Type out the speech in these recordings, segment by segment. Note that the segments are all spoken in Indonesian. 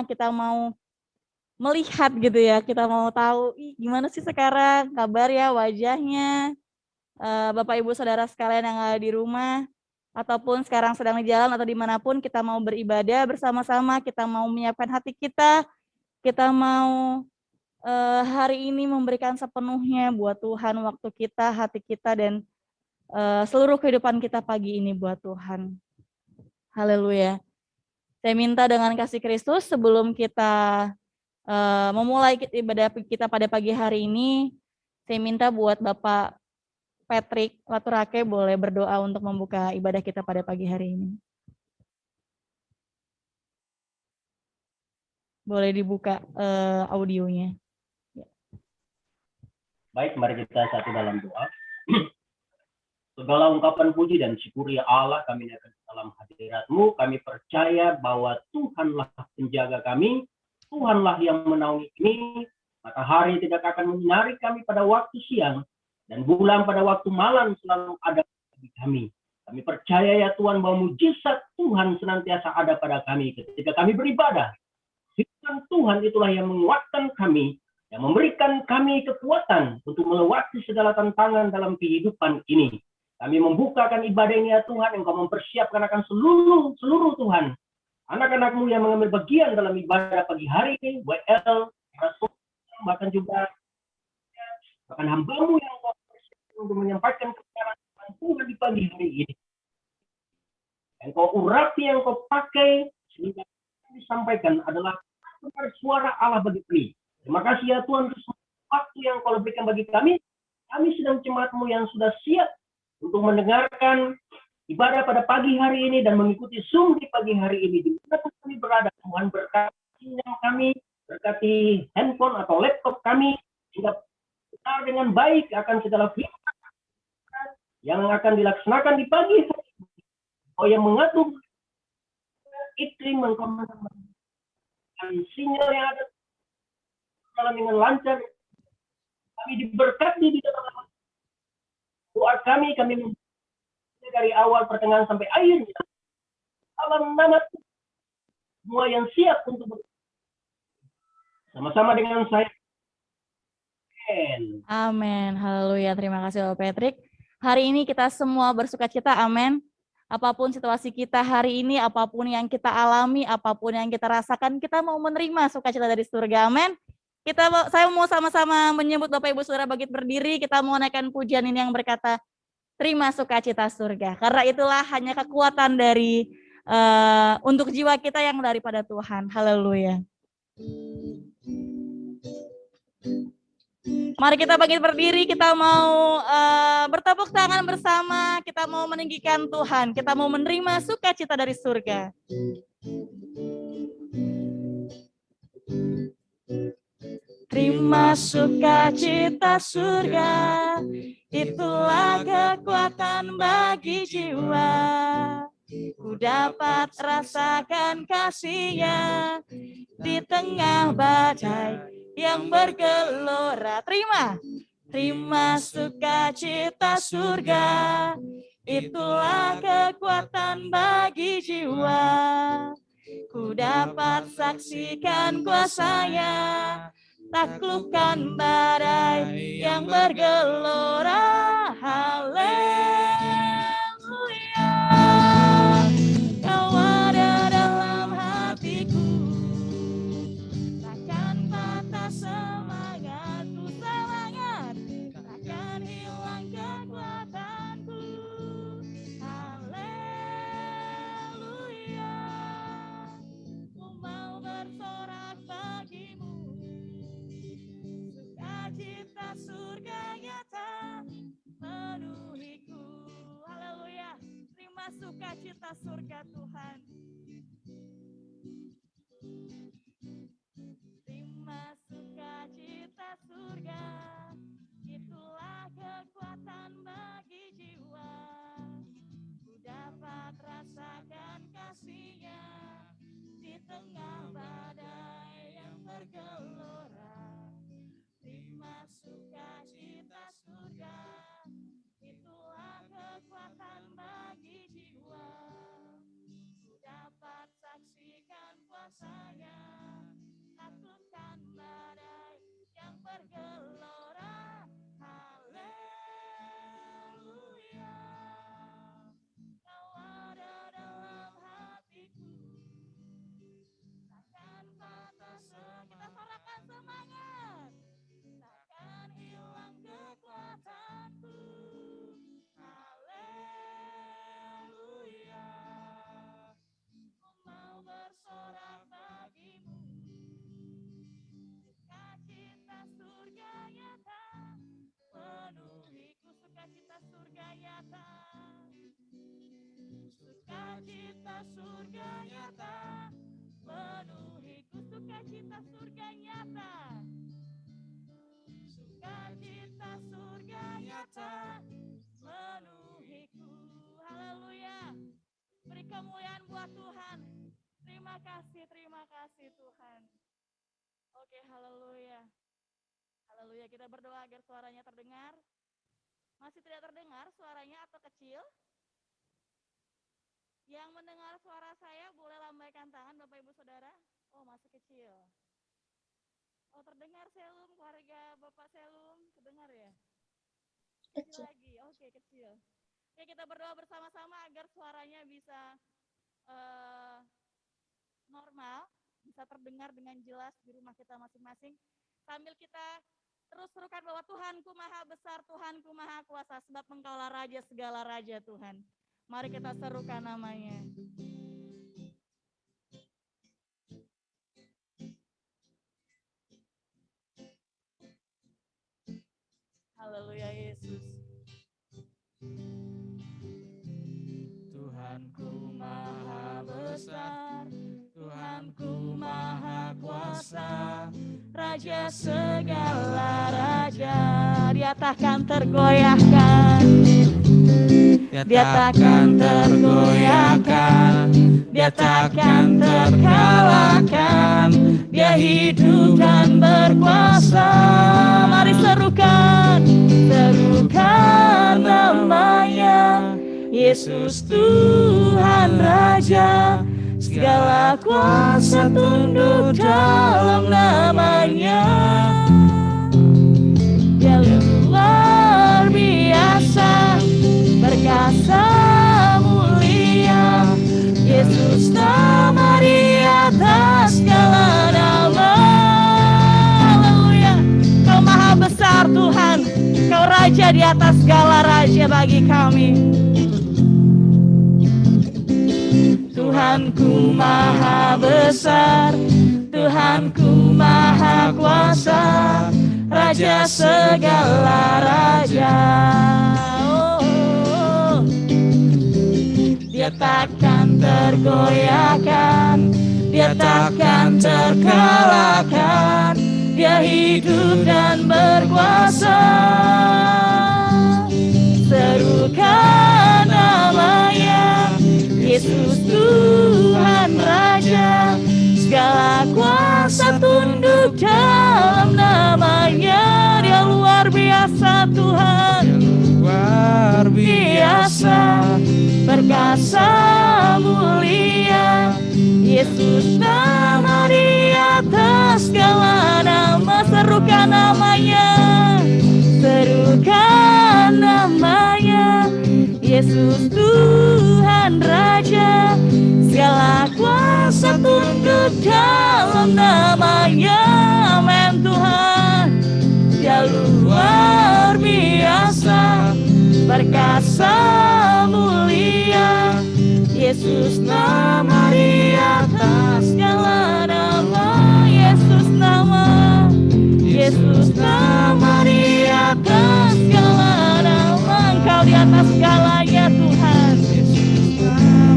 kita mau melihat gitu ya, kita mau tahu, gimana sih sekarang kabar ya, wajahnya, Bapak Ibu Saudara sekalian yang ada di rumah, ataupun sekarang sedang di jalan atau dimanapun kita mau beribadah bersama-sama, kita mau menyiapkan hati kita mau hari ini memberikan sepenuhnya buat Tuhan, waktu kita, hati kita, dan seluruh kehidupan kita pagi ini buat Tuhan. Haleluya. Saya minta dengan kasih Kristus sebelum kita memulai ibadah kita pada pagi hari ini, saya minta buat Bapak Patrick Laturake boleh berdoa untuk membuka ibadah kita pada pagi hari ini. Boleh dibuka audionya. Baik, mari kita satu dalam doa. Segala ungkapan puji dan syukur ya Allah kami naikkan dalam hadirat-Mu. Kami percaya bahwa Tuhanlah penjaga kami, Tuhanlah yang menaungi kami. Matahari tidak akan menyinari kami pada waktu siang, dan bulan pada waktu malam selalu ada bagi kami. Kami percaya ya Tuhan bahwa mujizat Tuhan senantiasa ada pada kami ketika kami beribadah. Firman Tuhan itulah yang menguatkan kami, yang memberikan kami kekuatan untuk melewati segala tantangan dalam kehidupan ini. Kami membukakan ibadah ini ya Tuhan, Engkau mempersiapkan akan seluruh Tuhan. Anak-anak-Mu yang mengambil bagian dalam ibadah pagi hari ini, WL, Rasul, bahkan juga hamba-Mu yang Engkau persiapkan untuk menyampaikan kebenaran Tuhan di pagi hari ini. Engkau urapi, yang Engkau pakai, sehingga yang disampaikan adalah suara Allah bagi kami. Terima kasih ya Tuhan untuk waktu yang Kau berikan bagi kami. Kami sedang jemaat-Mu yang sudah siap untuk mendengarkan ibadah pada pagi hari ini dan mengikuti Zoom di pagi hari ini. Di mana kami berada, Tuhan berkati sinyal kami, berkati handphone atau laptop kami, sehingga benar dengan baik akan segala firman yang akan dilaksanakan di pagi hari ini. Oh, yang mengatur iklim, dan sinyal yang ada dalam dengan lancar. Kami diberkati di dalam doa kami dari awal pertengahan sampai akhirnya. Dalam nama semua yang siap untuk sama-sama dengan saya. Amen. Amin. Haleluya. Terima kasih Bapak Patrick. Hari ini kita semua bersukacita. Amin. Apapun situasi kita hari ini, apapun yang kita alami, apapun yang kita rasakan, kita mau menerima sukacita dari surga. Amin. Saya mau sama-sama menyebut Bapak Ibu Saudara bangkit berdiri. Kita mau naikkan pujian ini yang berkata, terima sukacita surga. Karena itulah hanya kekuatan dari untuk jiwa kita yang daripada Tuhan. Haleluya. Mari kita bangkit berdiri, kita mau bertepuk tangan bersama, kita mau meninggikan Tuhan, kita mau menerima sukacita dari surga. Terima sukacita surga, itulah kekuatan bagi jiwa. Ku dapat rasakan kasih-Nya di tengah badai yang bergelora. Terima sukacita surga, itulah kekuatan bagi jiwa. Ku dapat saksikan kuasa-Nya, taklukkan badai yang bergelora. Haleluya, Kau ada dalam hatiku, takkan patah semangatku, takkan hilang kekuatanku. Haleluya, ku mau bersorak bagimu, sukacita surga nyata memenuhiku. surga nyata, penuhiku sukacita surga nyata. Sukacita surga nyata, menuhiku. Haleluya. Beri kemuliaan buat Tuhan. Terima kasih Tuhan. Oke, haleluya. Haleluya, kita berdoa agar suaranya terdengar. Masih tidak terdengar suaranya atau kecil? Yang mendengar suara saya boleh lambaikan tangan Bapak Ibu Saudara. Oh, masih kecil. Oh, terdengar Selum, keluarga Bapak Selum, terdengar ya? Kecil lagi, oke, kecil. Oke, kita berdoa bersama-sama agar suaranya bisa normal, bisa terdengar dengan jelas di rumah kita masing-masing. Sambil kita terus serukan bahwa Tuhanku maha besar, Tuhanku maha kuasa, sebab Engkaulah Raja segala raja Tuhan. Mari kita serukan namanya. Haleluya Yesus. Tuhanku maha besar, Tuhanku maha kuasa, Raja segala raja. Dia takkan tergoyahkan, Dia takkan tergoyahkan, Dia takkan terkalahkan. Dia hidup dan berkuasa. Mari serukan namanya. Yesus Tuhan Raja, segala kuasa tunduk dalam namanya. Dia luar biasa, berkasa mulia. Yesus nama di atas segala nama. Haleluya. Kau maha besar Tuhan, Kau Raja di atas segala raja bagi kami. Tuhanku maha besar, Tuhanku maha kuasa, Raja segala raja. Oh, Dia takkan tergoyahkan, Dia takkan terkalahkan. Dia hidup dan berkuasa. Serukan namanya, Yesus Tuhan Raja, segala kuasa tunduk dalam namanya. Dia luar biasa Tuhan, luar biasa, berkasa mulia. Yesus nama di atas segala nama. Serukan namanya, serukan namanya. Yesus Tuhan Raja, segala kuasa tunduk dalam namanya. Amin Tuhan. Dia luar biasa, berkasa mulia. Yesus nama di atas segala nama. Yesus nama, Yesus nama di atas segala nama. Engkau di atas segalanya Tuhan.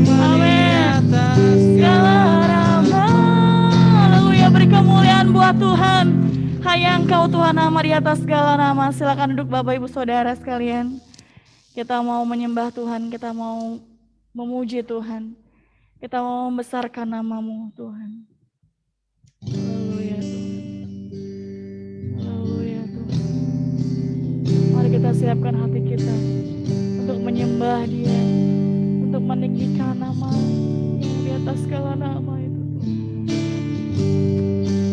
Amin. Segala nama. Haleluya, beri kemuliaan buat Tuhan. Hanya Engkau Tuhan nama di atas segala nama. Silakan duduk Bapak Ibu Saudara sekalian. Kita mau menyembah Tuhan, kita mau memuji Tuhan, kita mau membesarkan nama-Mu Tuhan. Haleluya Tuhan. Haleluya Tuhan. Mari kita siapkan hati kita untuk menyembah Dia, untuk meninggikan nama yang di atas segala nama itu Tuhan.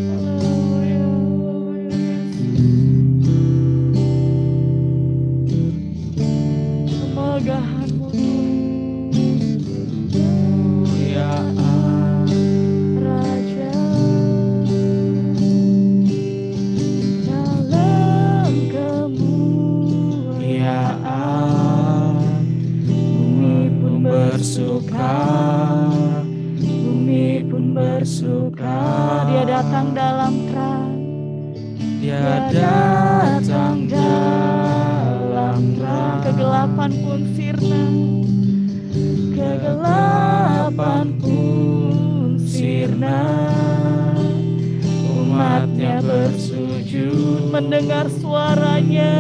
Haleluya, haleluya Yesus. Kemegahan-Mu Tuhan. Raja dalam kemuliaan, bumi pun bersuka, bumi pun bersuka. Dia datang dalam terang, Dia datang dalam terang. Kegelapan pun sirna, kegelapan umatnya bersujud mendengar suaranya.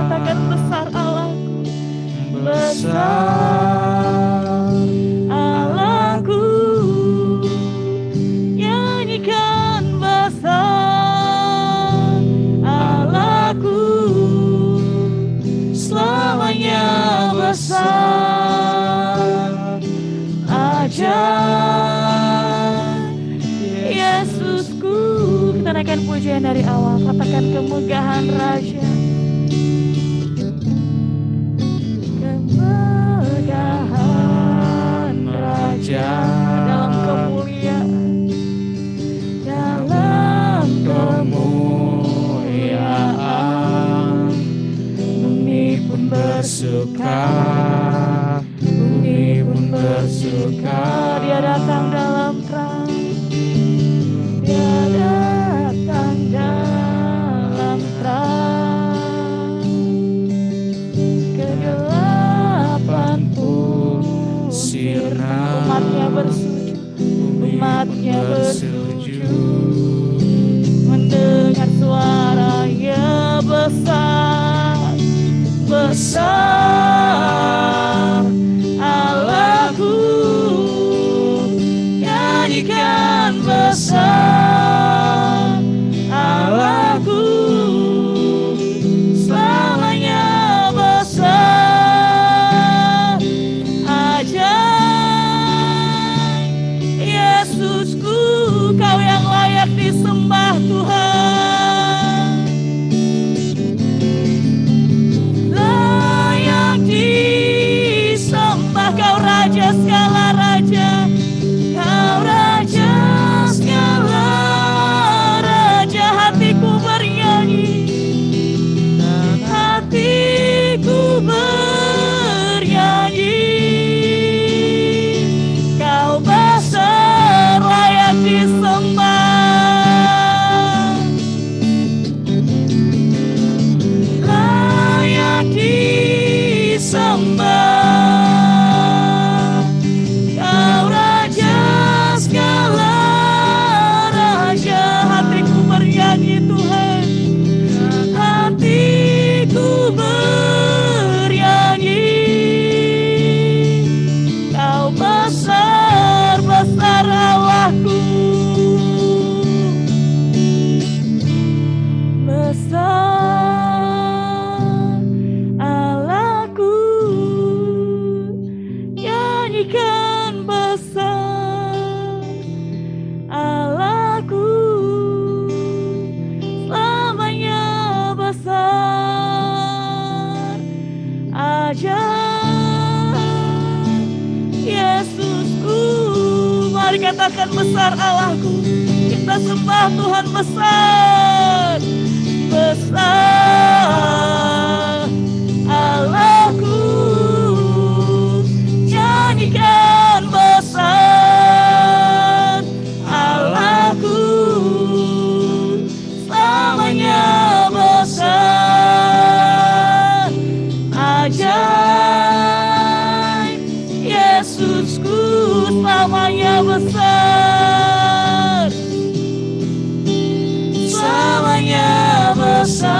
Katakan besar Allahku, besar Allahku, nyanyikan besar Allahku, selamanya besar ajaib Yesusku. Kita naikkan pujian dari awal, katakan kemegahan Raja, kemegahan Raja, dalam kemuliaan, dalam kemuliaan, bumi pun bersuka, bumi pun bersuka. Dia datang dalam terang, dia datang dalam terang. Kegelapan pun sirna, umatnya bersujud, mendengar suaranya besar, besar Allahku, nyanyikan besar Allahku, selamanya besar ajaib Yesusku. Kau yang layak disembah Tuhan, layak disembah. Kau Raja segala raja, Kau Raja segala raja. Hatiku bernyanyi, hatiku bernyanyi. Kau besar, layak disembah, layak disembah. Kau Raja segala raja. Hatiku bernyanyi Tuhan, hatiku bernyanyi. Kau besar, besar Allahku, besar Allahku, nyanyikan besar Allahku, selamanya besar ajaib Yesusku. Mari katakan besar Allahku, kita sembah Tuhan besar, besar Allahku, nyanyikan besar Allahku, selamanya besar ajaib Yesusku, selamanya besar, selamanya besar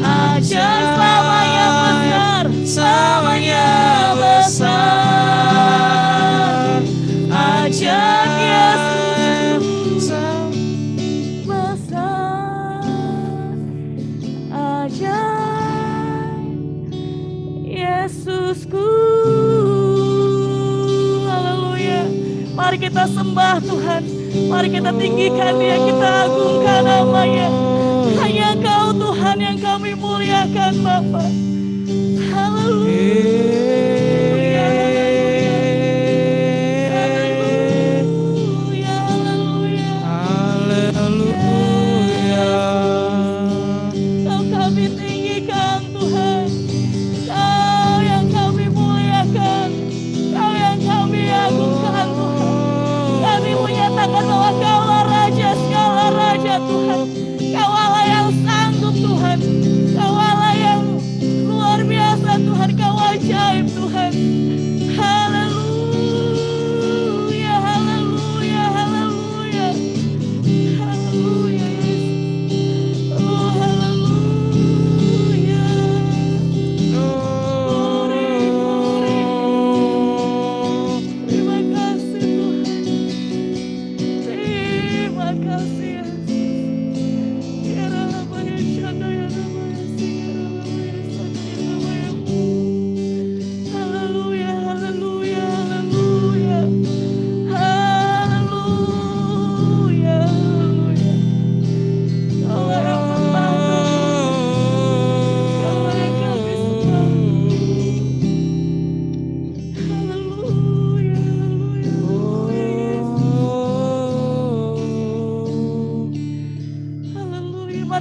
ajaib, selamanya besar, selamanya besar ajaib Yesus, besar ajaib Yesusku. Haleluya. Mari kita sembah Tuhan, mari kita tinggikan Dia, kita agungkan namanya. Hanya Engkau Tuhan yang kami muliakan Bapa. Haleluya, haleluya, haleluya, haleluya. Kau kami tinggikan Tuhan, Kau yang kami muliakan, Kau yang kami agungkan Tuhan. Kami menyatakan bahwa Kaulah Raja segala raja Tuhan. Kau Allah yang sanggup Tuhan, Kau Allah yang luar biasa Tuhan, Kau ajaib Tuhan. Haleluya.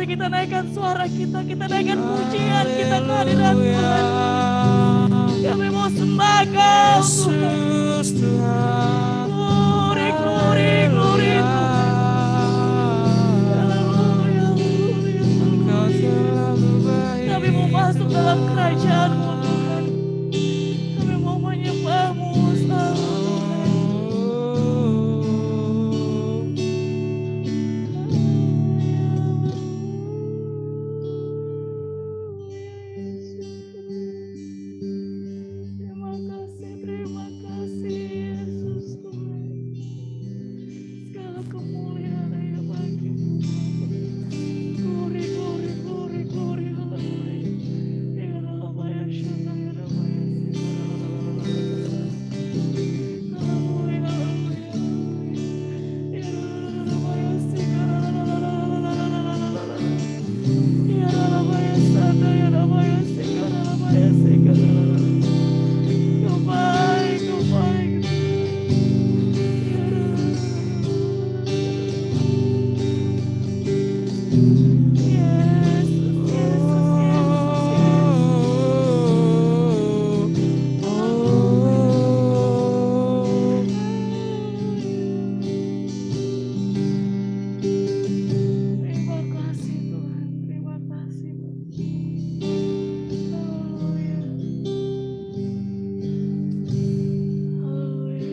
mari kita naikkan suara kita naikkan pujian kita ke hadirat Tuhan. Kami mau sembah Kau Tuhan. Yesus Tuhan. Glory, glory, glory Tuhan. Haleluya, haleluya. Engkau terlalu baik. Kami mau masuk dalam kerajaan-Mu Tuhan. Kami mau menyembah-Mu selalu Tuhan. Terima kasih Yesus Tuhan. Segala kemuliaan hanya bagi-Mu. Glory, glory, glory, glory, haleluya. Ya Rabbi, ya Shaddai, ya Rabbi, ya Sina. Haleluya, haleluya. Ya Rabbi, ya Sina. Ya Rabbi, ya Shaddai, ya Rabbi, ya Sina, ya Rabbi, ya Sina. Kau baik, Kau baik. Ya Rabbi. Yesus, Yesus, Yesus, Terima kasih Tuhan, terima kasih. Haleluya. Haleluya.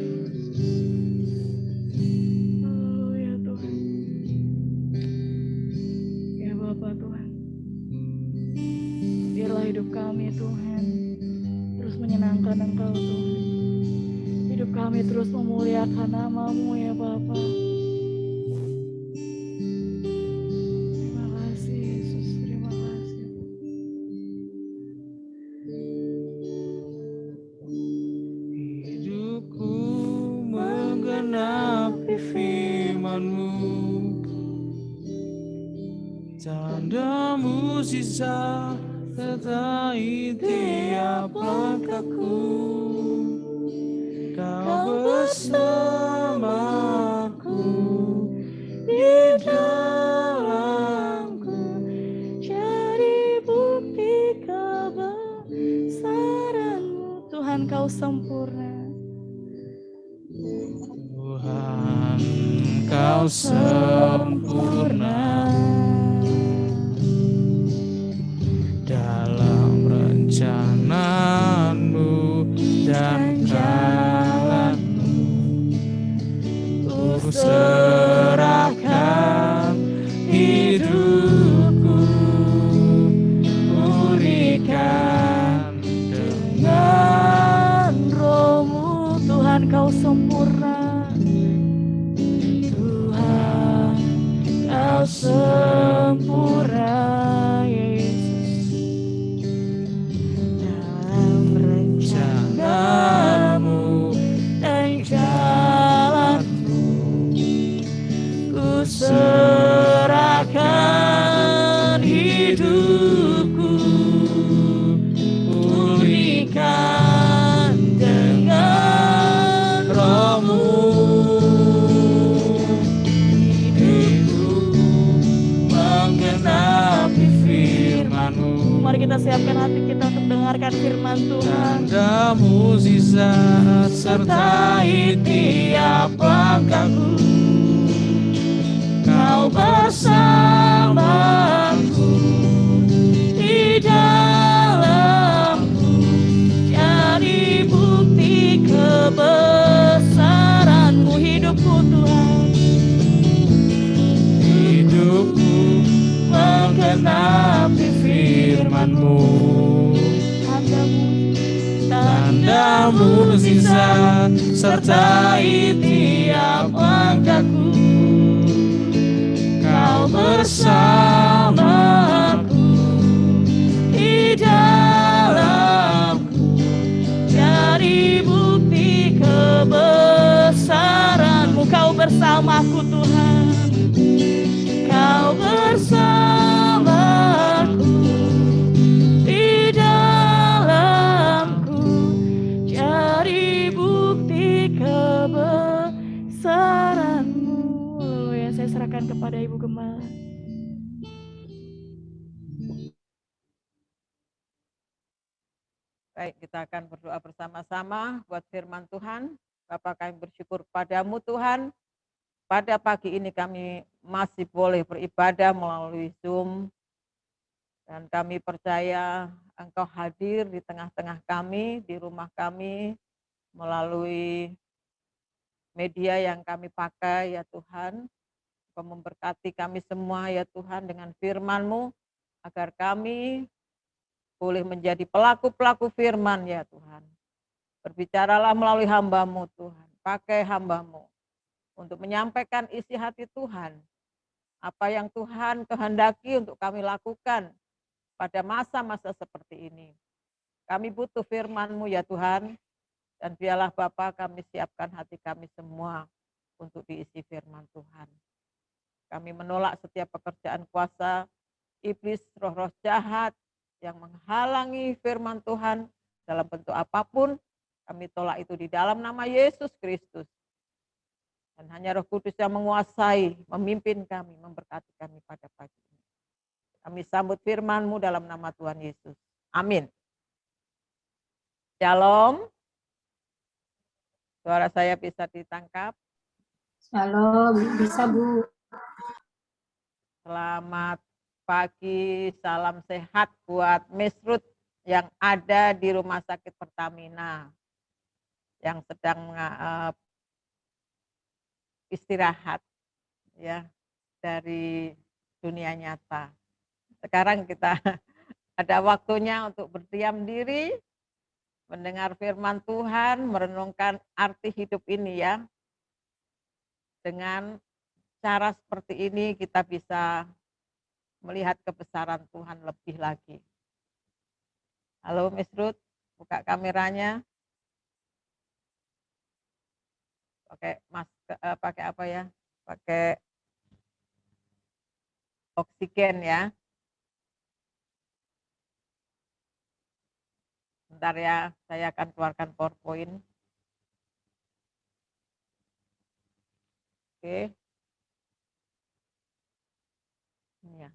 Haleluya Tuhan. Ya Bapa Tuhan, biarlah hidup kami Tuhan terus menyenangkan Engkau Tuhan. Hidup kami terus memuliakan nama-Mu ya Bapa. Terima kasih Yesus, terima kasih. Hidupku menggenapi firman-Mu, tanda mukjizat sertai tiap langkahku. Kau bersamaku di dalamku, Jadi bukti kebesaran-Mu Tuhan, Kau sempurna. Tuhan, Kau sempurna dalam rencana-Mu dan jalan-Mu. Ku serahkan hidupku, berikan dengan Roh-Mu Tuhan, Kau sempurna. Tuhan, Kau sempurna Yesus. Dalam rencana-Mu dan jalan-Mu, ku serahkan hidupku, pulihkan dengan Roh-Mu. hidupku menggenapi firman-Mu. Mari kita siapkan hati kita untuk dengarkan firman Tuhan. Tanda mukjizat sertai tiap langkahku. Kau bersamaku di dalamku, jadi bukti kebesaran-Mu hidupku Tuhan. Hidupku menggenapi firman-Mu. Tanda mukjizat sertai tiap langkahku. Kau bersamaku Di dalamku, jadi bukti kebesaran-Mu. Kau bersamaku Tuhan, Kau bersamaku di dalamku, jadi bukti kebesaran-Mu. Haleluya, saya serahkan kepada Ibu Gembala. Baik, kita akan berdoa bersama-sama buat firman Tuhan. Bapa, kami bersyukur padamu Tuhan. Pada pagi ini kami masih boleh beribadah melalui Zoom. Dan kami percaya Engkau hadir di tengah-tengah kami, di rumah kami, melalui media yang kami pakai ya Tuhan. Engkau memberkati kami semua ya Tuhan dengan firman-Mu, agar kami boleh menjadi pelaku-pelaku firman ya Tuhan. Berbicaralah melalui hamba-Mu Tuhan, pakai hamba-Mu untuk menyampaikan isi hati Tuhan. Apa yang Tuhan kehendaki untuk kami lakukan pada masa-masa seperti ini. Kami butuh firman-Mu ya Tuhan, dan biarlah Bapa kami siapkan hati kami semua untuk diisi firman Tuhan. Kami menolak setiap pekerjaan kuasa iblis, roh-roh jahat yang menghalangi firman Tuhan dalam bentuk apapun. Kami tolak itu di dalam nama Yesus Kristus. Dan hanya Roh Kudus yang menguasai, memimpin kami, memberkati kami pada pagi ini. Kami sambut firman-Mu dalam nama Tuhan Yesus. Amin. Shalom. Suara saya bisa ditangkap. Shalom, bisa Bu. Selamat pagi, salam sehat buat Miss Ruth yang ada di Rumah Sakit Pertamina, yang sedang istirahat ya dari dunia nyata. Sekarang kita ada waktunya untuk berdiam diri, mendengar firman Tuhan, merenungkan arti hidup ini ya. Dengan cara seperti ini kita bisa melihat kebesaran Tuhan lebih lagi. Halo Miss Ruth, buka kameranya. Pakai apa ya? Pakai oksigen ya. Bentar ya, saya akan keluarkan PowerPoint. Oke. Ini ya.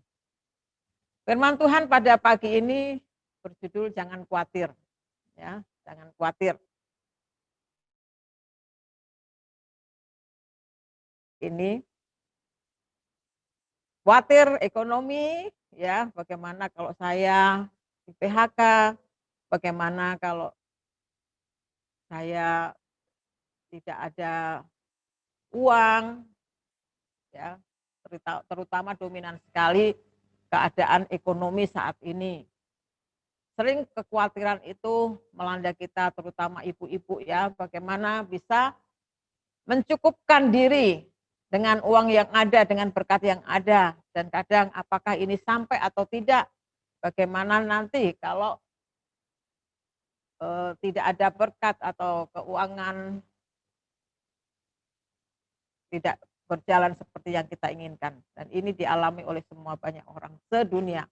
Firman Tuhan pada pagi ini berjudul jangan khawatir. Ya, jangan khawatir. Ini khawatir ekonomi, ya, bagaimana kalau saya di PHK, bagaimana kalau saya tidak ada uang, ya, terutama dominan sekali keadaan ekonomi saat ini. Sering kekhawatiran itu melanda kita, terutama ibu-ibu ya, bagaimana bisa mencukupkan diri dengan uang yang ada, dengan berkat yang ada, dan kadang apakah ini sampai atau tidak, bagaimana nanti kalau tidak ada berkat atau keuangan tidak berjalan seperti yang kita inginkan. Dan ini dialami oleh semua banyak orang sedunia.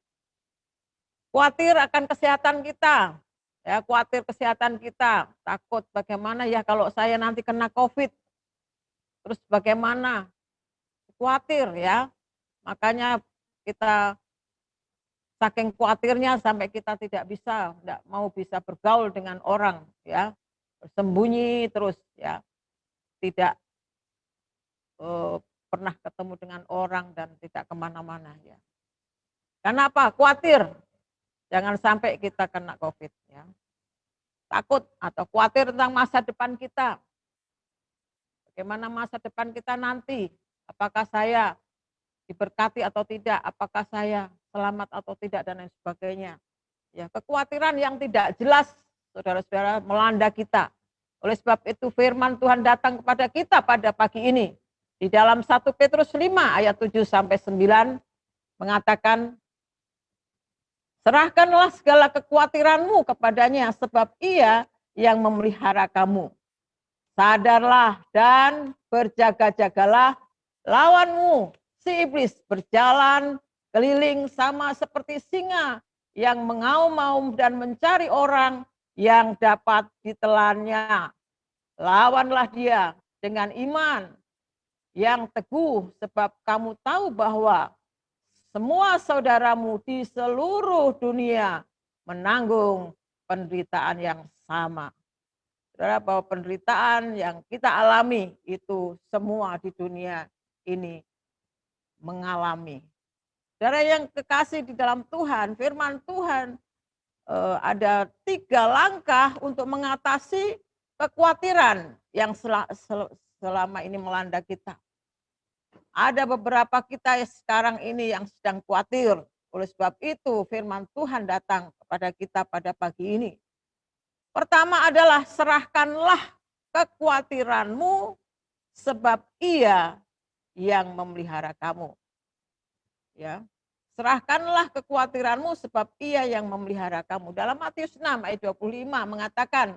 Khawatir akan kesehatan kita, ya, khawatir kesehatan kita, takut bagaimana ya kalau saya nanti kena COVID, terus bagaimana, khawatir ya, makanya kita saking khawatirnya sampai kita tidak mau bisa bergaul dengan orang, ya, bersembunyi terus, ya, tidak pernah ketemu dengan orang dan tidak kemana-mana ya. Kenapa? Khawatir. Jangan sampai kita kena COVID ya. Takut atau khawatir tentang masa depan kita. Bagaimana masa depan kita nanti? Apakah saya diberkati atau tidak? Apakah saya selamat atau tidak dan lain sebagainya. Ya, kekhawatiran yang tidak jelas saudara-saudara melanda kita. Oleh sebab itu firman Tuhan datang kepada kita pada pagi ini. Di dalam 1 Petrus 5 ayat 7 sampai 9 mengatakan, serahkanlah segala kekhawatiranmu kepadanya sebab ia yang memelihara kamu. Sadarlah dan berjaga-jagalah, lawanmu si iblis berjalan keliling sama seperti singa yang mengaum-ngaum dan mencari orang yang dapat ditelannya. Lawanlah dia dengan iman yang teguh, sebab kamu tahu bahwa semua saudaramu di seluruh dunia menanggung penderitaan yang sama. Saudara, bahwa penderitaan yang kita alami itu semua di dunia ini mengalami. Saudara yang kekasih di dalam Tuhan, firman Tuhan ada 3 langkah untuk mengatasi kekhawatiran yang selama ini melanda kita. Ada beberapa kita sekarang ini yang sedang khawatir. Oleh sebab itu firman Tuhan datang kepada kita pada pagi ini. Pertama adalah serahkanlah kekhawatiranmu sebab Ia yang memelihara kamu. Ya. Serahkanlah kekhawatiranmu sebab Ia yang memelihara kamu. Dalam Matius 6 ayat 25 mengatakan,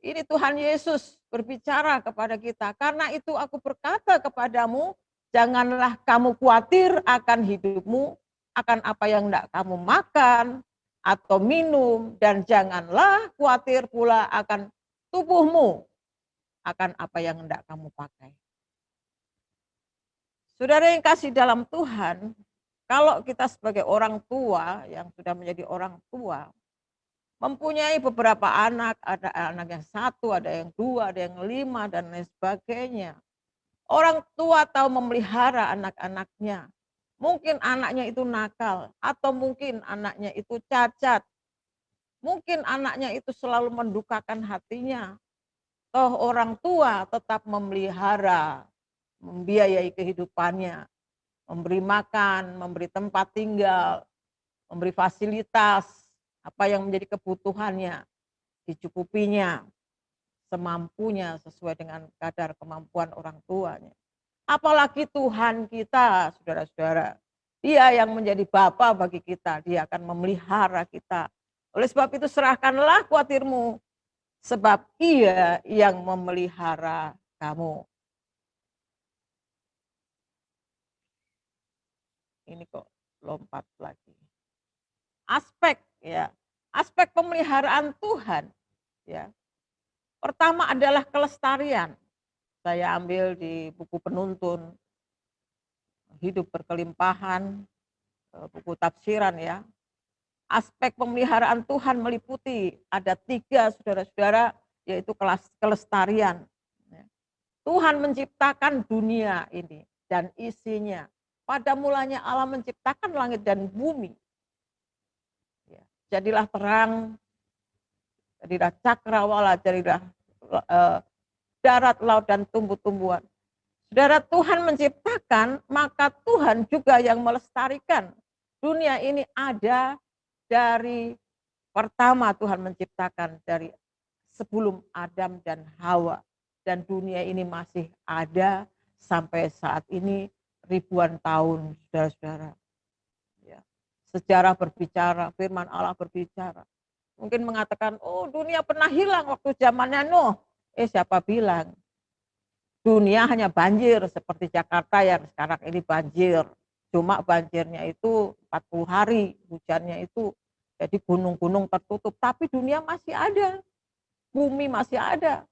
ini Tuhan Yesus berbicara kepada kita. Karena itu aku berkata kepadamu, janganlah kamu khawatir akan hidupmu, akan apa yang hendak kamu makan atau minum, dan janganlah khawatir pula akan tubuhmu, akan apa yang hendak kamu pakai. Saudara yang kasih dalam Tuhan, kalau kita sebagai orang tua yang sudah menjadi orang tua, mempunyai beberapa anak, ada anak yang 1, ada yang 2, ada yang 5, dan lain sebagainya. Orang tua tahu memelihara anak-anaknya. Mungkin anaknya itu nakal, atau mungkin anaknya itu cacat. Mungkin anaknya itu selalu mendukakan hatinya. Toh orang tua tetap memelihara, membiayai kehidupannya, memberi makan, memberi tempat tinggal, memberi fasilitas, apa yang menjadi kebutuhannya, dicukupinya, semampunya sesuai dengan kadar kemampuan orang tuanya. Apalagi Tuhan kita, saudara-saudara. Dia yang menjadi Bapa bagi kita, Dia akan memelihara kita. Oleh sebab itu serahkanlah khawatirmu, sebab Ia yang memelihara kamu. Ini kok lompat lagi. Aspek pemeliharaan Tuhan, ya. Pertama adalah kelestarian. Saya ambil di buku Penuntun Hidup Berkelimpahan, buku tafsiran ya. Aspek pemeliharaan Tuhan meliputi ada 3 saudara-saudara, yaitu kelestarian. Tuhan menciptakan dunia ini dan isinya. Pada mulanya Allah menciptakan langit dan bumi. Jadilah terang, jadilah cakrawala, jadilah darat, laut, dan tumbuh-tumbuhan. Saudara, Tuhan menciptakan, maka Tuhan juga yang melestarikan. Dunia ini ada dari pertama Tuhan menciptakan, dari sebelum Adam dan Hawa. Dan dunia ini masih ada sampai saat ini ribuan tahun, saudara-saudara. Ya. Sejarah berbicara, firman Allah berbicara. Mungkin mengatakan, oh dunia pernah hilang waktu zamannya Nuh. Siapa bilang? Dunia hanya banjir seperti Jakarta yang sekarang ini banjir. Cuma banjirnya itu 40 hari, hujannya itu jadi gunung-gunung tertutup. Tapi dunia masih ada, bumi masih ada.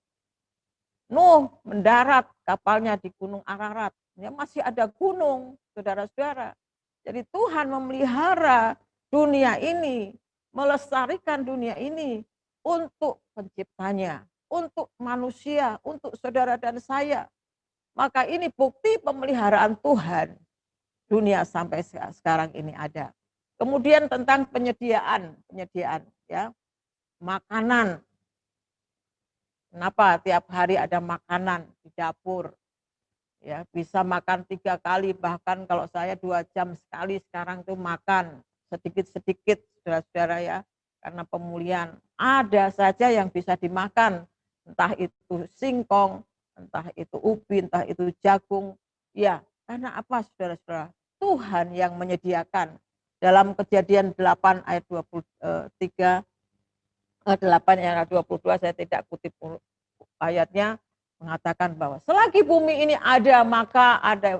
Nuh mendarat kapalnya di Gunung Ararat. Ya, masih ada gunung, saudara-saudara. Jadi Tuhan memelihara dunia ini, melestarikan dunia ini untuk penciptanya, untuk manusia, untuk saudara dan saya. Maka ini bukti pemeliharaan Tuhan. Dunia sampai sekarang ini ada. Kemudian tentang penyediaan ya. Makanan. Kenapa tiap hari ada makanan di dapur? Ya, bisa makan 3 kali, bahkan kalau saya 2 jam sekali sekarang tuh makan sedikit-sedikit, saudara-saudara ya, karena pemulihan. Ada saja yang bisa dimakan, entah itu singkong, entah itu ubi, entah itu jagung. Ya, karena apa saudara-saudara? Tuhan yang menyediakan. Dalam Kejadian 8 ayat 23, 8 ayat 22, saya tidak kutip ayatnya, mengatakan bahwa selagi bumi ini ada, maka ada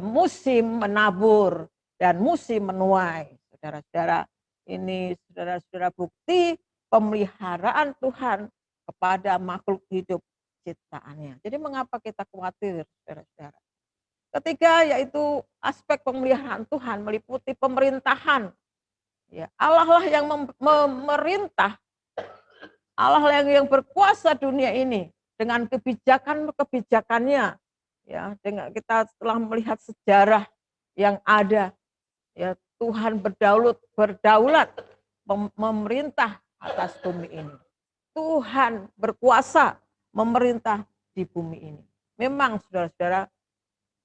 musim menabur dan musim menuai. Saudara-saudara, ini saudara-saudara bukti pemeliharaan Tuhan kepada makhluk hidup ciptaannya. Jadi mengapa kita khawatir, saudara-saudara? Ketiga, yaitu aspek pemeliharaan Tuhan meliputi pemerintahan. Ya, Allah lah yang memerintah, Allah yang berkuasa dunia ini dengan kebijakannya. Ya, dengan kita setelah melihat sejarah yang ada, ya Tuhan berdaulat memerintah atas bumi ini. Tuhan berkuasa memerintah di bumi ini. Memang saudara-saudara,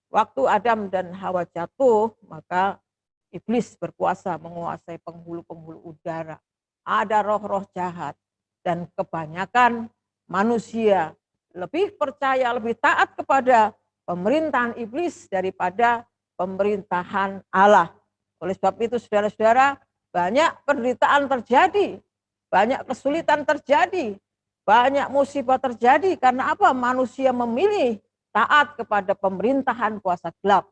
waktu Adam dan Hawa jatuh, maka iblis berkuasa menguasai penghulu-penghulu udara. Ada roh-roh jahat dan kebanyakan manusia lebih percaya, lebih taat kepada pemerintahan iblis daripada pemerintahan Allah. Oleh sebab itu saudara-saudara, banyak penderitaan terjadi, banyak kesulitan terjadi, banyak musibah terjadi karena apa? Manusia memilih taat kepada pemerintahan kuasa gelap.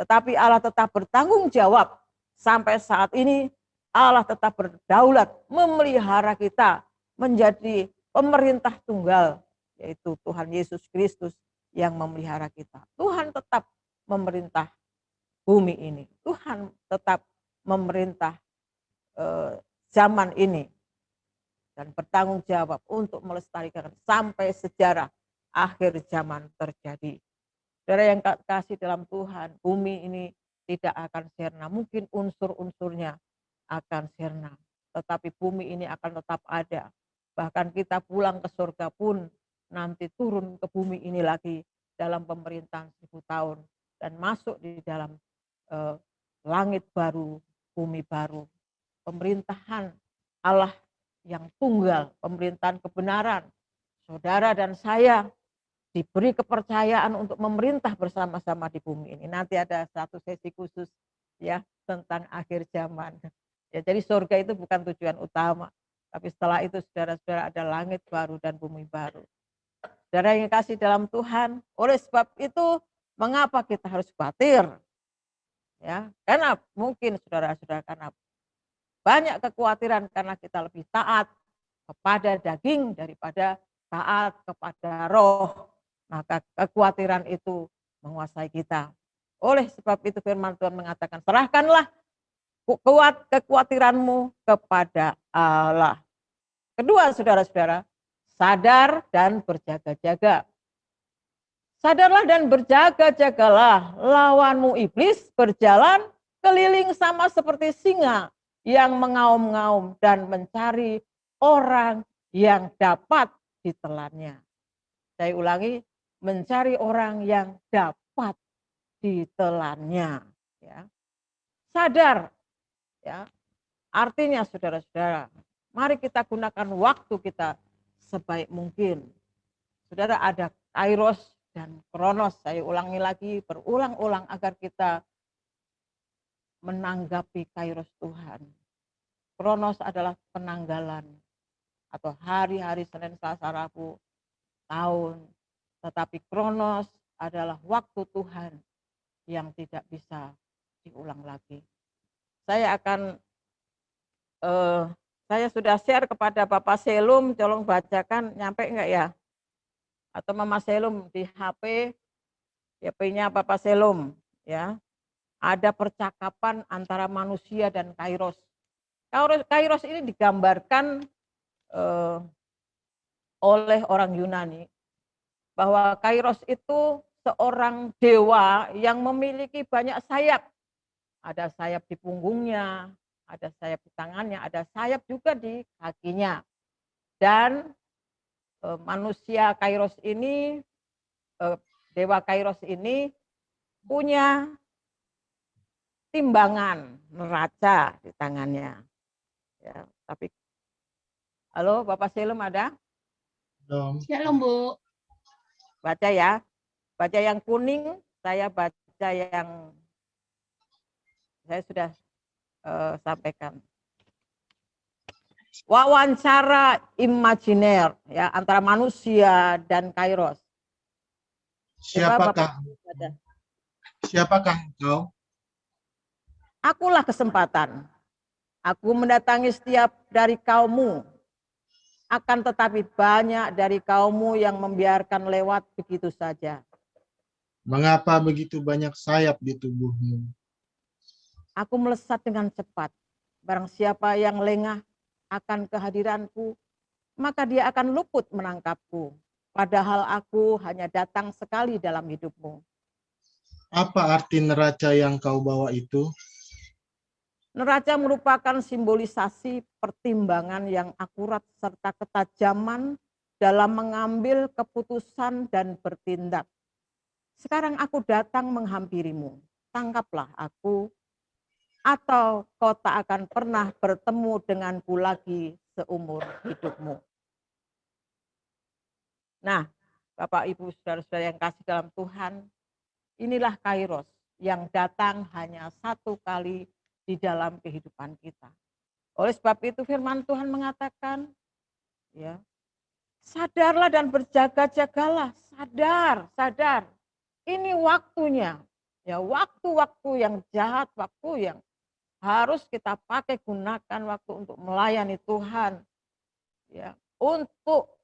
Tetapi Allah tetap bertanggung jawab. Sampai saat ini Allah tetap berdaulat memelihara kita menjadi pemerintah tunggal, yaitu Tuhan Yesus Kristus yang memelihara kita. Tuhan tetap memerintah bumi ini. Tuhan tetap memerintah zaman ini dan bertanggung jawab untuk melestarikan sampai sejarah akhir zaman terjadi. Saudara yang kasih dalam Tuhan, bumi ini tidak akan sirna. Mungkin unsur-unsurnya akan sirna, tetapi bumi ini akan tetap ada. Bahkan kita pulang ke surga pun nanti turun ke bumi ini lagi dalam pemerintahan 1000 tahun dan masuk di dalam langit baru, bumi baru. Pemerintahan Allah yang tunggal, pemerintahan kebenaran. Saudara dan saya diberi kepercayaan untuk memerintah bersama-sama di bumi ini. Nanti ada satu sesi khusus ya tentang akhir zaman. Ya, jadi surga itu bukan tujuan utama, tapi setelah itu saudara-saudara ada langit baru dan bumi baru. Saudara yang kasih dalam Tuhan, oleh sebab itu mengapa kita harus khawatir? Ya, karena mungkin saudara-saudara karena banyak kekhawatiran karena kita lebih taat kepada daging daripada taat kepada roh. Maka kekhawatiran itu menguasai kita. Oleh sebab itu firman Tuhan mengatakan, serahkanlah kekhawatiranmu kepada Allah. Kedua, saudara-saudara, sadar dan berjaga-jaga. Sadarlah dan berjaga-jagalah, lawanmu iblis berjalan keliling sama seperti singa yang mengaum-ngaum dan mencari orang yang dapat ditelannya. Saya ulangi, mencari orang yang dapat ditelannya. Ya. Sadar, ya. Artinya saudara-saudara, mari kita gunakan waktu kita sebaik mungkin. Saudara, ada kairos dan kronos. Saya ulangi lagi, berulang-ulang agar kita menanggapi kairos Tuhan. Kronos adalah penanggalan atau hari-hari Senin, Selasa, Rabu, tahun. Tetapi kronos adalah waktu Tuhan yang tidak bisa diulang lagi. Saya akan, saya sudah share kepada Bapak Selum, tolong bacakan, nyampe enggak ya? Atau Mama Selum di HP, HP-nya Bapak Selum, ya. Ada percakapan antara manusia dan kairos. Kairos ini digambarkan oleh orang Yunani, bahwa kairos itu seorang dewa yang memiliki banyak sayap. Ada sayap di punggungnya, ada sayap di tangannya, ada sayap juga di kakinya. Dan manusia kairos ini, dewa kairos ini punya timbangan neraca di tangannya. Ya, tapi halo Bapak Selum ada? Shalom, Bu. Baca ya. Baca yang kuning, saya baca yang saya sudah sampaikan. Wawancara imajiner ya antara manusia dan kairos. Siapakah engkau? Akulah kesempatan. Aku mendatangi setiap dari kaummu. Akan tetapi banyak dari kaummu yang membiarkan lewat begitu saja. Mengapa begitu banyak sayap di tubuhmu? Aku melesat dengan cepat. Barang siapa yang lengah akan kehadiranku, maka dia akan luput menangkapku. Padahal aku hanya datang sekali dalam hidupmu. Apa arti neraca yang kau bawa itu? Neraca merupakan simbolisasi pertimbangan yang akurat serta ketajaman dalam mengambil keputusan dan bertindak. Sekarang aku datang menghampirimu, tangkaplah aku, atau kau tak akan pernah bertemu denganku lagi seumur hidupmu. Nah, Bapak Ibu Saudara-saudara yang kasih dalam Tuhan, inilah Kairos yang datang hanya satu kali di dalam kehidupan kita. Oleh sebab itu firman Tuhan mengatakan, ya, sadarlah dan berjaga-jagalah, sadar. Ini waktunya, ya, waktu-waktu yang jahat, waktu yang harus kita pakai, gunakan waktu untuk melayani Tuhan, ya, untuk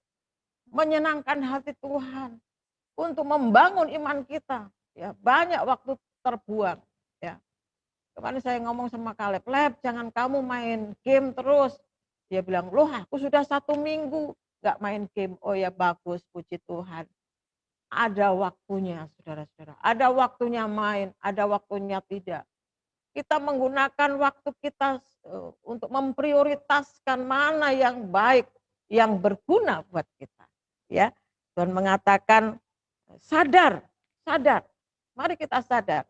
menyenangkan hati Tuhan, untuk membangun iman kita. Ya, banyak waktu terbuang. Ya. Kemarin saya ngomong sama Kaleb, Leb, jangan kamu main game terus. Dia bilang, loh aku sudah 1 minggu gak main game. Oh ya bagus, puji Tuhan. Ada waktunya, saudara-saudara. Ada waktunya main, ada waktunya tidak. Kita menggunakan waktu kita untuk memprioritaskan mana yang baik, yang berguna buat kita. Ya, Tuhan mengatakan sadar. Mari kita sadar.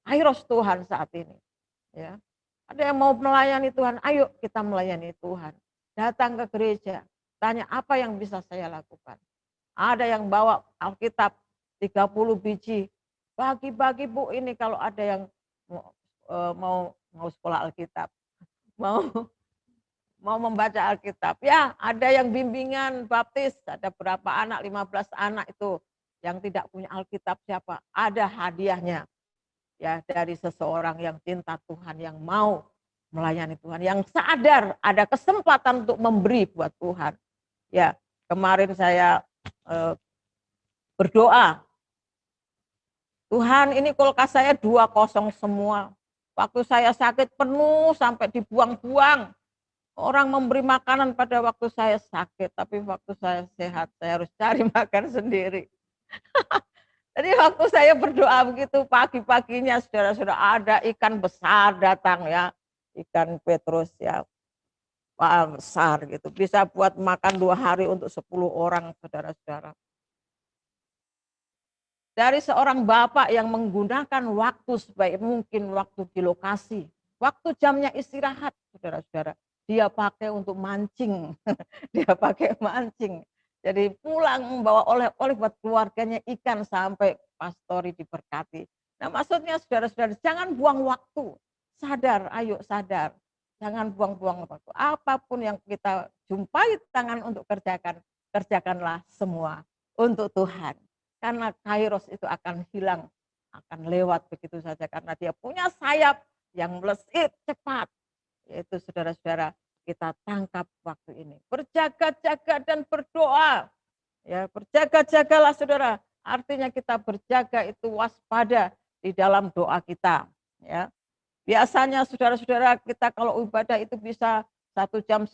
Kairos Tuhan saat ini. Ya, ada yang mau melayani Tuhan, ayo kita melayani Tuhan. Datang ke gereja, tanya apa yang bisa saya lakukan. Ada yang bawa Alkitab 30 biji. Bagi-bagi Bu ini kalau ada yang mau sekolah Alkitab, mau membaca Alkitab. Ya, ada yang bimbingan baptis, ada berapa anak, 15 anak itu yang tidak punya Alkitab siapa? Ada hadiahnya. Ya, dari seseorang yang cinta Tuhan, yang mau melayani Tuhan, yang sadar ada kesempatan untuk memberi buat Tuhan. Ya, kemarin saya berdoa, Tuhan ini kulkas saya 2 semua. Waktu saya sakit penuh sampai dibuang-buang. Orang memberi makanan pada waktu saya sakit, tapi waktu saya sehat saya harus cari makan sendiri. Jadi waktu saya berdoa begitu pagi-paginya saudara-saudara ada ikan besar datang ya, ikan Petrus ya, besar gitu, bisa buat makan 2 hari untuk 10 orang saudara-saudara. Dari seorang bapak yang menggunakan waktu sebaik mungkin, waktu di lokasi, waktu jamnya istirahat saudara-saudara, dia pakai untuk mancing, dia pakai mancing. Jadi pulang membawa oleh-oleh buat keluarganya ikan sampai pastori diberkati. Nah maksudnya saudara-saudara jangan buang waktu. Sadar, ayo sadar. Jangan buang-buang waktu. Apapun yang kita jumpai tangan untuk kerjakan, kerjakanlah semua untuk Tuhan. Karena Kairos itu akan hilang, akan lewat begitu saja. Karena dia punya sayap yang melesit cepat. Yaitu saudara-saudara, kita tangkap waktu ini. Berjaga-jaga dan berdoa. Ya, berjaga-jagalah saudara. Artinya kita berjaga itu waspada di dalam doa kita. Ya. Biasanya saudara-saudara kita kalau ibadah itu bisa 1,5 jam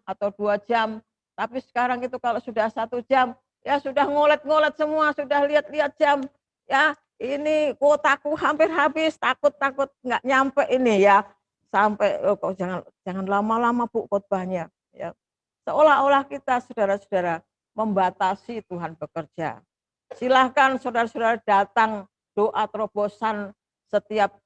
atau 2 jam. Tapi sekarang itu kalau sudah 1 jam, ya sudah ngolet-ngolet semua, sudah lihat-lihat jam. Ya, ini kuotaku hampir habis, takut nggak nyampe ini ya. Sampai kok jangan lama-lama Bu khotbahnya ya. Seolah-olah kita saudara-saudara membatasi Tuhan bekerja. Silahkan saudara-saudara datang doa terobosan setiap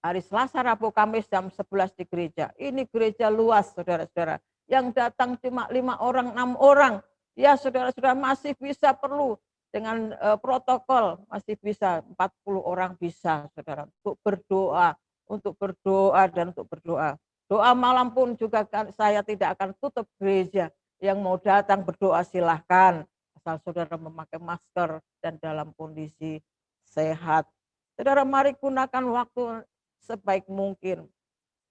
hari Selasa, Rabu, Kamis jam 11 di gereja. Ini gereja luas saudara-saudara. Yang datang cuma 5 orang, 6 orang. Ya saudara-saudara masih bisa perlu dengan protokol masih bisa 40 orang bisa saudara untuk berdoa. Dan untuk berdoa. Doa malam pun juga kan saya tidak akan tutup gereja. Yang mau datang berdoa silahkan. Asal saudara memakai masker dan dalam kondisi sehat. Saudara mari gunakan waktu sebaik mungkin.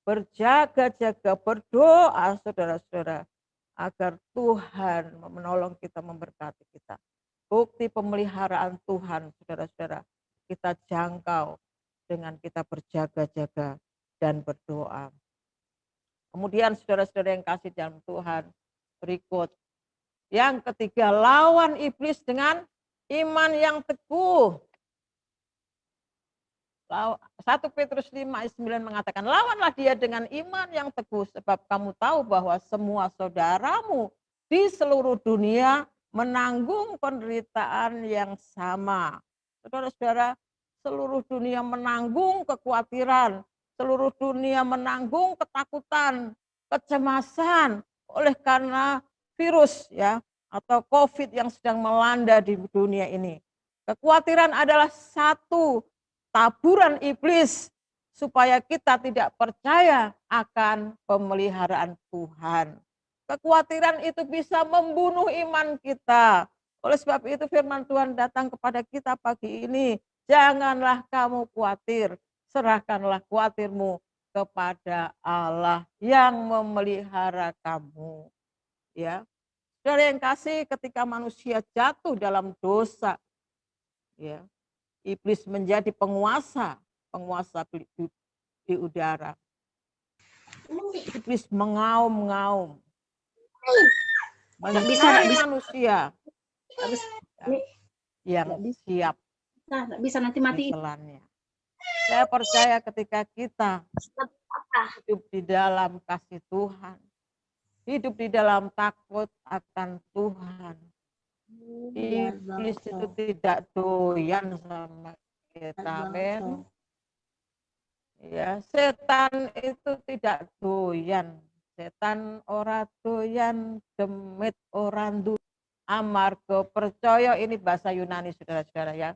Berjaga-jaga, berdoa saudara-saudara. Agar Tuhan menolong kita, memberkati kita. Bukti pemeliharaan Tuhan saudara-saudara. Kita jangkau dengan kita berjaga-jaga dan berdoa. Kemudian saudara-saudara yang kasih dalam Tuhan, berikut. Yang ketiga, lawan iblis dengan iman yang teguh. 1 Petrus 5 ayat 9 mengatakan, lawanlah dia dengan iman yang teguh, sebab kamu tahu bahwa semua saudaramu di seluruh dunia menanggung penderitaan yang sama. Saudara-saudara, seluruh dunia menanggung kekhawatiran, seluruh dunia menanggung ketakutan, kecemasan oleh karena virus ya atau COVID yang sedang melanda di dunia ini. Kekhawatiran adalah satu taburan iblis supaya kita tidak percaya akan pemeliharaan Tuhan. Kekhawatiran itu bisa membunuh iman kita. Oleh sebab itu firman Tuhan datang kepada kita pagi ini. Janganlah kamu khawatir, serahkanlah khawatirmu kepada Allah yang memelihara kamu. Ya, saudara yang kasih, ketika manusia jatuh dalam dosa, ya, iblis menjadi penguasa di udara. Iblis mengaum-ngaum, mencari manusia yang siap bisa nanti mati. Saya percaya ketika kita hidup di dalam kasih Tuhan, hidup di dalam takut akan Tuhan, iblis itu tidak doyan sama kita, amin. Ya, setan itu tidak doyan. Setan ora doyan, demit orang du, amarga percaya, ini bahasa Yunani saudara-saudara ya.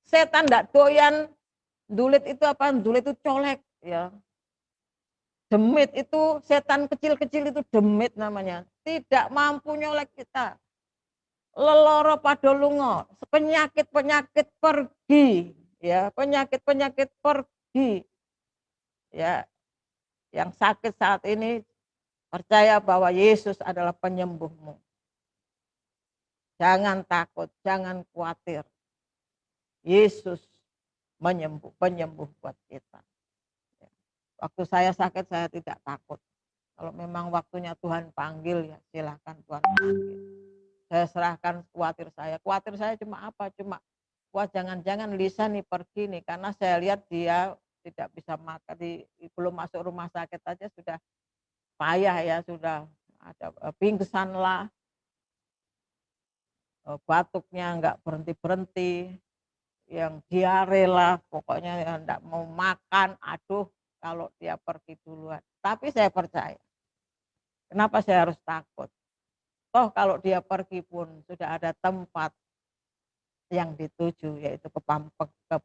Setan tidak doyan, dulit itu apa? Dulit itu colek ya. Demit itu, setan kecil-kecil itu demit namanya. Tidak mampu nyolek kita. Leloro padolungo, penyakit-penyakit pergi ya, penyakit-penyakit pergi. Ya, yang sakit saat ini percaya bahwa Yesus adalah penyembuhmu. Jangan takut, jangan khawatir. Yesus penyembuh buat kita. Waktu saya sakit saya tidak takut. Kalau memang waktunya Tuhan panggil ya silahkan Tuhan panggil. Saya serahkan khawatir saya. Khawatir saya cuma apa? Cuma wah jangan-jangan Lisa nih pergi nih, karena saya lihat dia tidak bisa makan, belum masuk rumah sakit aja sudah payah ya, sudah ada pingsan lah, batuknya nggak berhenti-berhenti, yang diare lah, pokoknya yang nggak mau makan. Aduh, kalau dia pergi duluan. Tapi saya percaya. Kenapa saya harus takut? Toh kalau dia pergi pun sudah ada tempat yang dituju, yaitu ke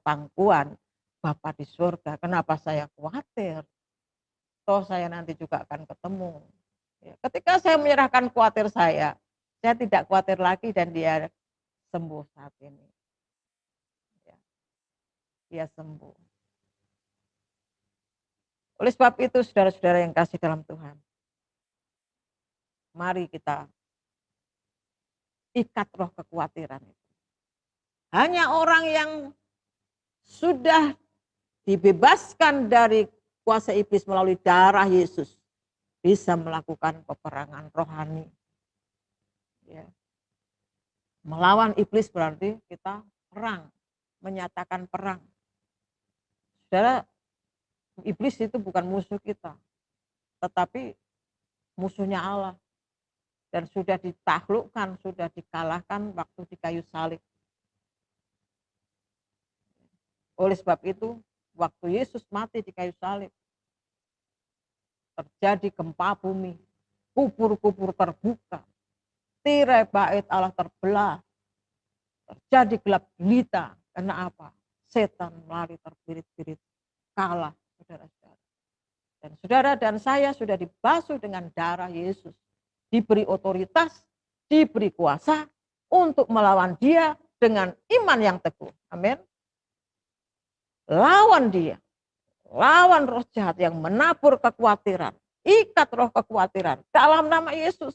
pangkuan Bapa di surga. Kenapa saya khawatir? Toh saya nanti juga akan ketemu. Ya, ketika saya menyerahkan khawatir saya tidak khawatir lagi dan dia sembuh saat ini. Ya, dia sembuh. Oleh sebab itu saudara-saudara yang kasih dalam Tuhan, mari kita ikat roh kekhawatiran itu. Hanya orang yang sudah dibebaskan dari kuasa iblis melalui darah Yesus bisa melakukan peperangan rohani. Ya. Melawan iblis berarti kita perang, menyatakan perang. Saudara, iblis itu bukan musuh kita, tetapi musuhnya Allah. Dan sudah ditaklukkan, sudah dikalahkan waktu di kayu salib. Oleh sebab itu, waktu Yesus mati di kayu salib, terjadi gempa bumi, kubur-kubur terbuka, tirai bait Allah terbelah, terjadi gelap gulita. Karena apa? Setan lari terbirit-birit, kalah, saudara-saudara. Dan saudara dan saya sudah dibasuh dengan darah Yesus, diberi otoritas, diberi kuasa untuk melawan dia dengan iman yang teguh. Amin. Lawan dia, lawan roh jahat yang menabur kekhawatiran, ikat roh kekhawatiran dalam nama Yesus.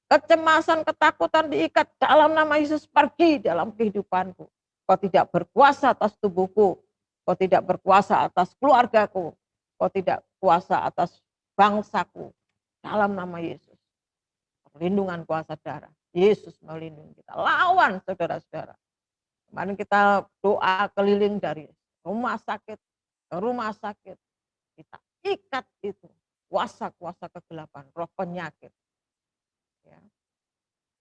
Kecemasan, ketakutan diikat dalam nama Yesus, pergi dalam kehidupanku. Kau tidak berkuasa atas tubuhku, kau tidak berkuasa atas keluargaku, kau tidak kuasa atas bangsaku. Dalam nama Yesus. Perlindungan kuasa darah. Yesus melindungi kita. Lawan saudara-saudara. Kemarin kita doa keliling dari rumah sakit ke rumah sakit. Kita ikat itu. Kuasa-kuasa kegelapan, roh penyakit. Ya,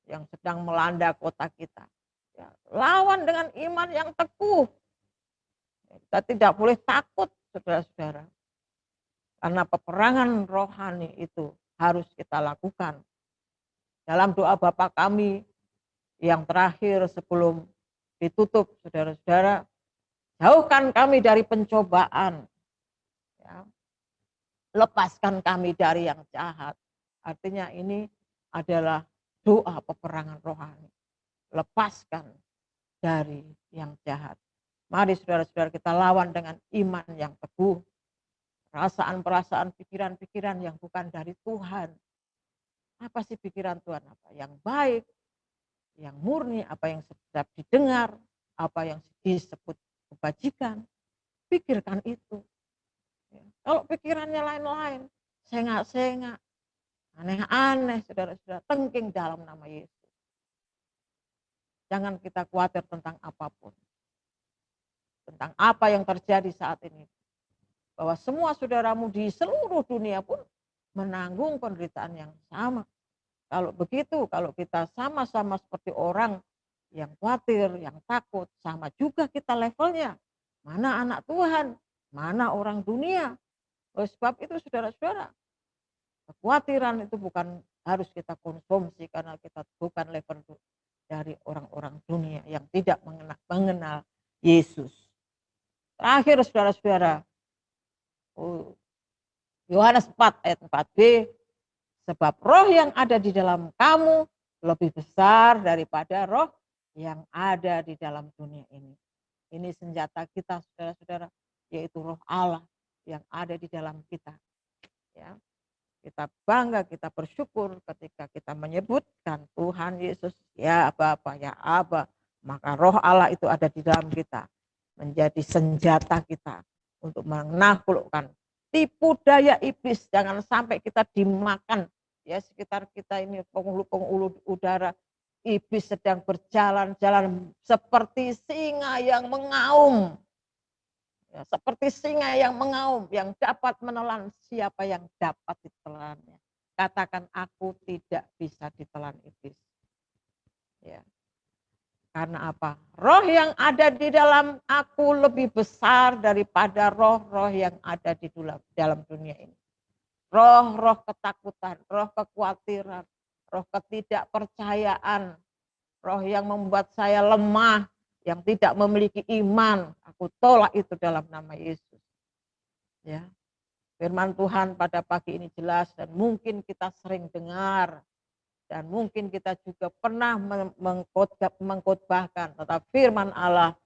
yang sedang melanda kota kita. Ya, lawan dengan iman yang teguh. Kita tidak boleh takut, saudara-saudara. Karena peperangan rohani itu harus kita lakukan. Dalam doa Bapa kami yang terakhir sebelum ditutup, saudara-saudara, jauhkan kami dari pencobaan. Ya. Lepaskan kami dari yang jahat. Artinya ini adalah doa peperangan rohani. Lepaskan dari yang jahat. Mari saudara-saudara kita lawan dengan iman yang teguh. Perasaan-perasaan, pikiran-pikiran yang bukan dari Tuhan. Apa sih pikiran Tuhan? Apa yang baik, yang murni, apa yang sedap didengar, apa yang disebut kebajikan. Pikirkan itu. Ya. Kalau pikirannya lain-lain, sengak-sengak, aneh-aneh, saudara-saudara, tengking dalam nama Yesus. Jangan kita khawatir tentang apapun. Tentang apa yang terjadi saat ini. Bahwa semua saudaramu di seluruh dunia pun menanggung penderitaan yang sama. Kalau begitu, kalau kita sama-sama seperti orang yang khawatir, yang takut, sama juga kita levelnya. Mana anak Tuhan, mana orang dunia. Oleh sebab itu saudara-saudara, kekhawatiran itu bukan harus kita konsumsi karena kita bukan level dari orang-orang dunia yang tidak mengenal Yesus. Terakhir saudara-saudara, Yohanes 4 ayat 4b, sebab roh yang ada di dalam kamu lebih besar daripada roh yang ada di dalam dunia ini. Ini senjata kita saudara-saudara, yaitu roh Allah yang ada di dalam kita. Ya. Kita bangga, kita bersyukur ketika kita menyebutkan Tuhan Yesus, ya Bapa, ya Aba, maka roh Allah itu ada di dalam kita. Menjadi senjata kita untuk menaklukkan tipu daya iblis. Jangan sampai kita dimakan. Ya, sekitar kita ini penghulu-penghulu udara, iblis sedang berjalan-jalan seperti singa yang mengaum. Ya, seperti singa yang mengaum, yang dapat menelan siapa yang dapat ditelannya. Katakan, aku tidak bisa ditelan iblis. Ya. Karena apa? Roh yang ada di dalam aku lebih besar daripada roh-roh yang ada di dalam dunia ini. Roh-roh ketakutan, roh kekhawatiran, roh ketidakpercayaan, roh yang membuat saya lemah, yang tidak memiliki iman, aku tolak itu dalam nama Yesus. Ya. Firman Tuhan pada pagi ini jelas dan mungkin kita sering dengar dan mungkin kita juga pernah mengkhotbahkan, tetapi firman Allah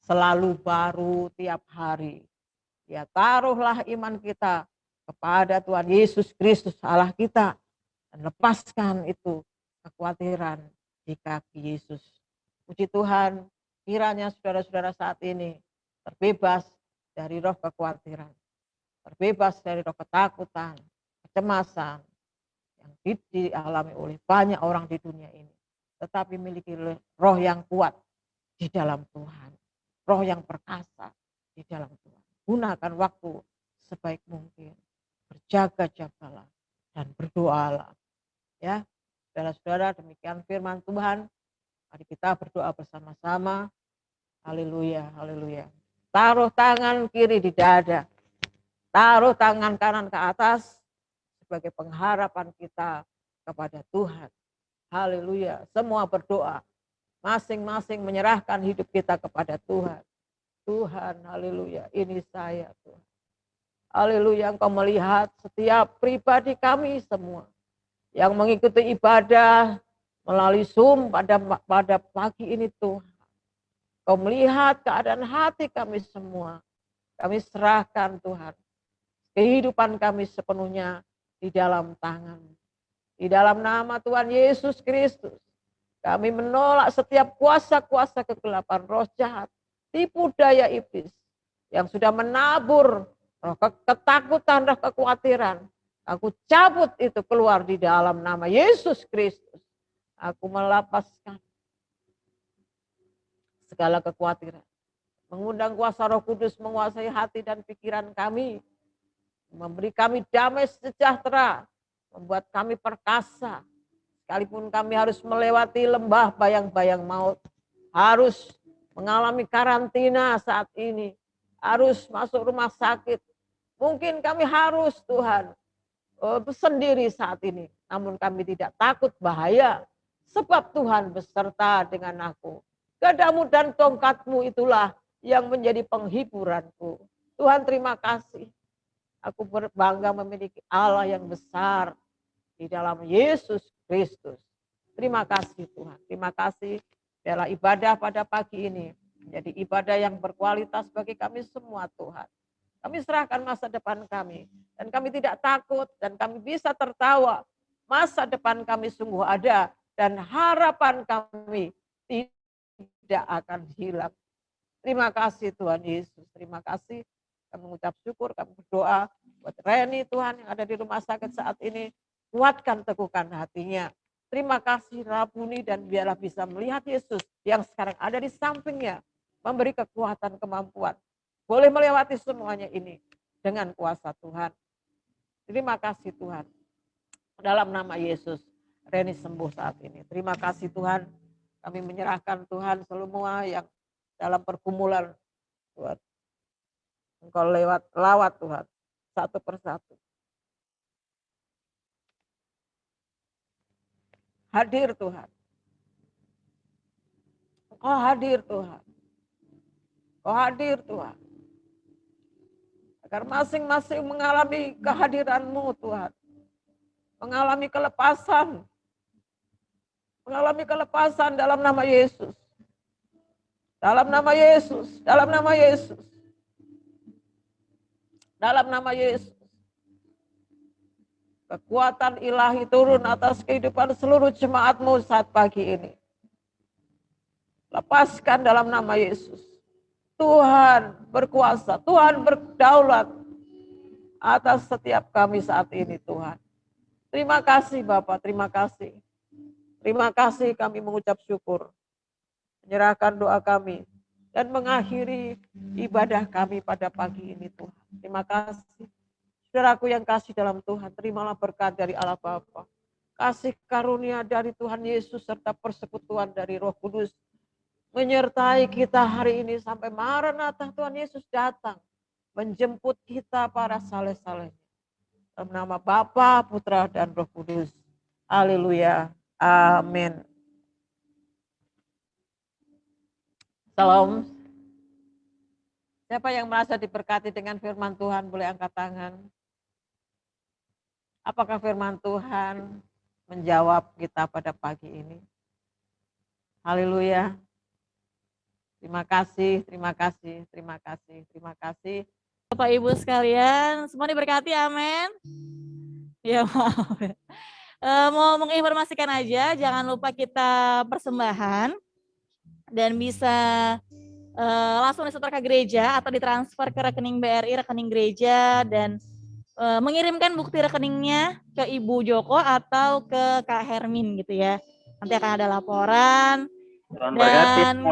selalu baru tiap hari. Ya, taruhlah iman kita kepada Tuhan Yesus Kristus Allah kita dan lepaskan itu kekhawatiran di kaki Yesus. Puji Tuhan, kiranya saudara-saudara saat ini terbebas dari roh kekhawatiran, terbebas dari roh ketakutan, kecemasan yang dialami oleh banyak orang di dunia ini, tetapi memiliki roh yang kuat di dalam Tuhan, roh yang perkasa di dalam Tuhan. Gunakan waktu sebaik mungkin, berjaga-jagalah dan berdoalah. Ya, saudara-saudara, demikian firman Tuhan. Mari kita berdoa bersama-sama. Haleluya, haleluya. Taruh tangan kiri di dada, taruh tangan kanan ke atas sebagai pengharapan kita kepada Tuhan. Haleluya. Semua berdoa, masing-masing menyerahkan hidup kita kepada Tuhan. Tuhan, haleluya, ini saya Tuhan. Haleluya, Engkau melihat setiap pribadi kami semua yang mengikuti ibadah melalui Zoom pada pagi ini Tuhan. Kau melihat keadaan hati kami semua. Kami serahkan Tuhan. Kehidupan kami sepenuhnya di dalam tangan. Di dalam nama Tuhan Yesus Kristus. Kami menolak setiap kuasa-kuasa kegelapan, roh jahat, tipu daya iblis yang sudah menabur roh ketakutan, roh kekhawatiran Aku cabut itu keluar di dalam nama Yesus Kristus. Aku melepaskan segala kekhawatiran. Mengundang kuasa Roh Kudus menguasai hati dan pikiran kami. Memberi kami damai sejahtera. Membuat kami perkasa. Sekalipun kami harus melewati lembah bayang-bayang maut. Harus mengalami karantina saat ini. Harus masuk rumah sakit. Mungkin kami harus Tuhan sendiri saat ini. Namun kami tidak takut bahaya. Sebab Tuhan beserta dengan aku. Gadamu dan tongkatmu itulah yang menjadi penghiburanku. Tuhan terima kasih. Aku berbangga memiliki Allah yang besar di dalam Yesus Kristus. Terima kasih Tuhan. Terima kasih biarlah ibadah pada pagi ini menjadi ibadah yang berkualitas bagi kami semua Tuhan. Kami serahkan masa depan kami. Dan kami tidak takut dan kami bisa tertawa. Masa depan kami sungguh ada. Dan harapan kami tidak akan hilang. Terima kasih Tuhan Yesus. Terima kasih. Kami mengucap syukur, kami berdoa buat Reni Tuhan yang ada di rumah sakit saat ini. Kuatkan, teguhkan hatinya. Terima kasih Rabuni dan biarlah bisa melihat Yesus yang sekarang ada di sampingnya. Memberi kekuatan, kemampuan. Boleh melewati semuanya ini dengan kuasa Tuhan. Terima kasih Tuhan. Dalam nama Yesus, Reni sembuh saat ini. Terima kasih Tuhan. Kami menyerahkan Tuhan semua yang dalam pergumulan Tuhan. Engkau lawat Tuhan. Satu persatu. Hadir Tuhan. Engkau hadir Tuhan. Engkau hadir Tuhan. Agar masing-masing mengalami kehadiran-Mu Tuhan. Mengalami kelepasan. Mengalami kelepasan dalam nama Yesus. Dalam nama Yesus. Dalam nama Yesus. Dalam nama Yesus. Kekuatan ilahi turun atas kehidupan seluruh jemaat-Mu saat pagi ini. Lepaskan dalam nama Yesus. Tuhan berkuasa, Tuhan berdaulat atas setiap kami saat ini Tuhan. Terima kasih Bapak, terima kasih. Terima kasih kami mengucap syukur. Menyerahkan doa kami dan mengakhiri ibadah kami pada pagi ini Tuhan. Terima kasih. Saudaraku yang kasih dalam Tuhan, terimalah berkat dari Allah Bapa. Kasih karunia dari Tuhan Yesus serta persekutuan dari Roh Kudus menyertai kita hari ini sampai Maranatha Tuhan Yesus datang menjemput kita para saleh-saleh. Dalam nama Bapa, Putra dan Roh Kudus. Haleluya. Amin. Salam. Siapa yang merasa diberkati dengan firman Tuhan boleh angkat tangan. Apakah firman Tuhan menjawab kita pada pagi ini? Haleluya. Terima kasih, terima kasih, terima kasih, terima kasih. Bapak Ibu sekalian, semua diberkati, amin. Ya maaf. Mau menginformasikan aja, jangan lupa kita persembahan dan bisa langsung disetor ke gereja atau ditransfer ke rekening BRI, rekening gereja, dan mengirimkan bukti rekeningnya ke Ibu Joko atau ke Kak Hermin gitu ya. Nanti akan ada laporan dan